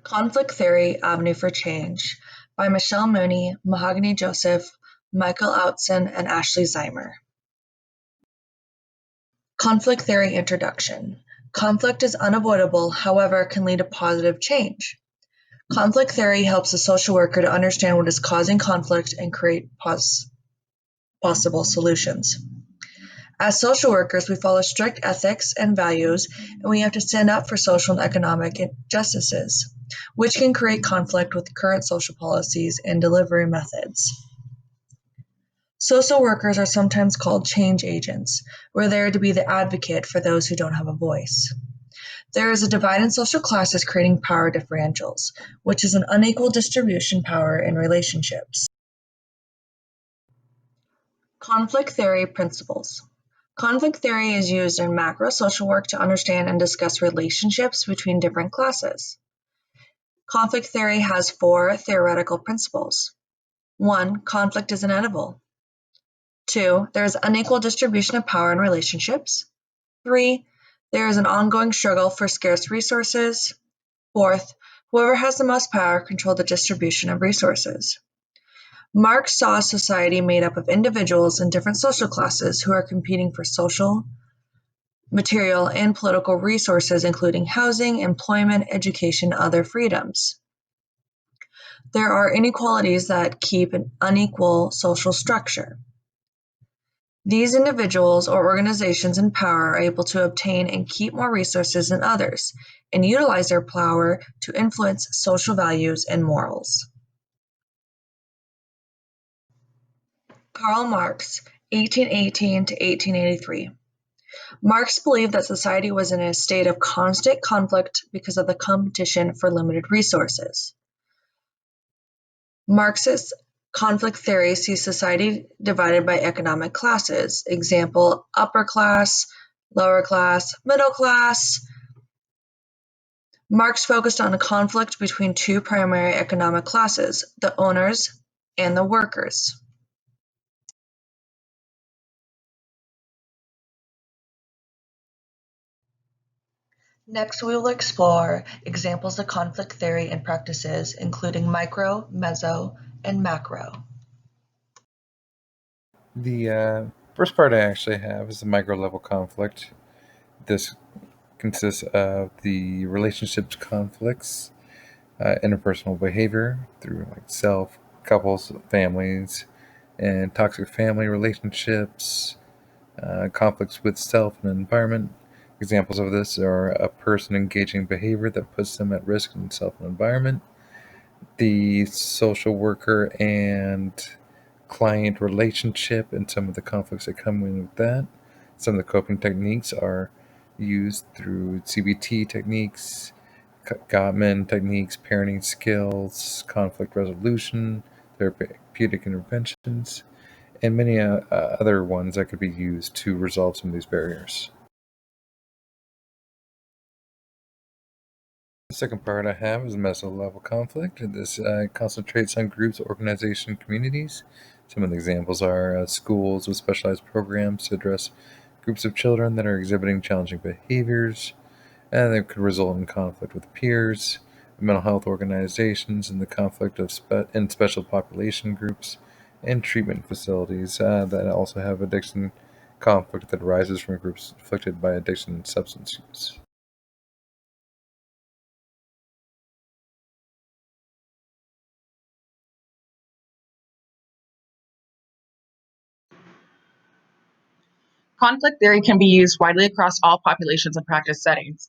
Conflict Theory: Avenue for Change by Michelle Mooney, Mahogany Joseph, Michael Outzen, and Ashley Zeimer. Conflict Theory Introduction. Conflict is unavoidable, however, can lead to positive change. Conflict theory helps the social worker to understand what is causing conflict and create possible solutions. As social workers, we follow strict ethics and values, and we have to stand up for social and economic injustices, which can create conflict with current social policies and delivery methods. Social workers are sometimes called change agents. We're there to be the advocate for those who don't have a voice. There is a divide in social classes creating power differentials, which is an unequal distribution power in relationships. Conflict theory principles. Conflict theory is used in macro social work to understand and discuss relationships between different classes. Conflict theory has 4 theoretical principles. 1. Conflict is inevitable. 2. There is unequal distribution of power in relationships. 3. There is an ongoing struggle for scarce resources. 4th, whoever has the most power controls the distribution of resources. Marx saw a society made up of individuals in different social classes who are competing for social, material, and political resources, including housing, employment, education, and other freedoms. There are inequalities that keep an unequal social structure. These individuals or organizations in power are able to obtain and keep more resources than others, and utilize their power to influence social values and morals. Karl Marx, 1818 to 1883. Marx believed that society was in a state of constant conflict because of the competition for limited resources. Marxist conflict theory sees society divided by economic classes, example, upper class, lower class, middle class. Marx focused on a conflict between 2 primary economic classes, the owners and the workers. Next, we will explore examples of conflict theory and practices, including micro, meso, and macro. The first part I actually have is the micro level conflict. This consists of the relationships conflicts, interpersonal behavior through like self, couples, families, and toxic family relationships, conflicts with self and environment. Examples of this are a person engaging behavior that puts them at risk in self and environment, the social worker and client relationship, and some of the conflicts that come in with that. Some of the coping techniques are used through CBT techniques, Gottman techniques, parenting skills, conflict resolution, therapeutic interventions, and many other ones that could be used to resolve some of these barriers. The second part I have is meso-level conflict. This concentrates on groups, organization, communities. Some of the examples are schools with specialized programs to address groups of children that are exhibiting challenging behaviors, and that could result in conflict with peers, mental health organizations, and the conflict of in special population groups, and treatment facilities that also have addiction conflict that arises from groups afflicted by addiction and substance use. Conflict theory can be used widely across all populations and practice settings.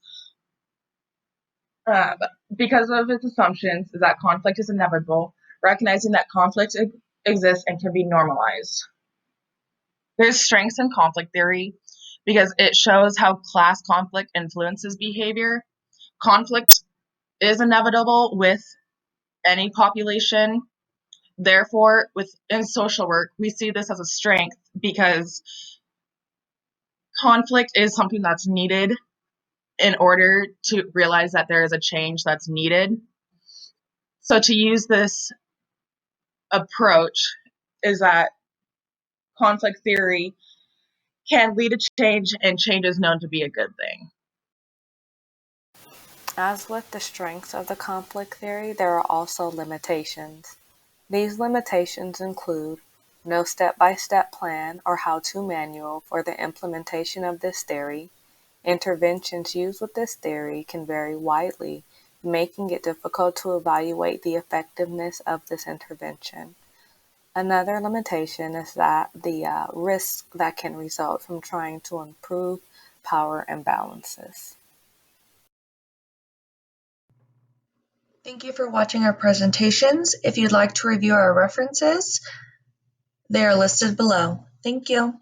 Um, because of its assumptions is that conflict is inevitable, recognizing that conflict exists and can be normalized. There's strengths in conflict theory because it shows how class conflict influences behavior. Conflict is inevitable with any population. Therefore, within social work, we see this as a strength because conflict is something that's needed in order to realize that there is a change that's needed. So to use this approach is that conflict theory can lead to change, and change is known to be a good thing. As with the strengths of the conflict theory, there are also limitations. These limitations include no step-by-step plan or how-to manual for the implementation of this theory. Interventions used with this theory can vary widely, making it difficult to evaluate the effectiveness of this intervention. Another limitation is that the risk that can result from trying to improve power imbalances. Thank you for watching our presentations. If you'd like to review our references, they are listed below. Thank you.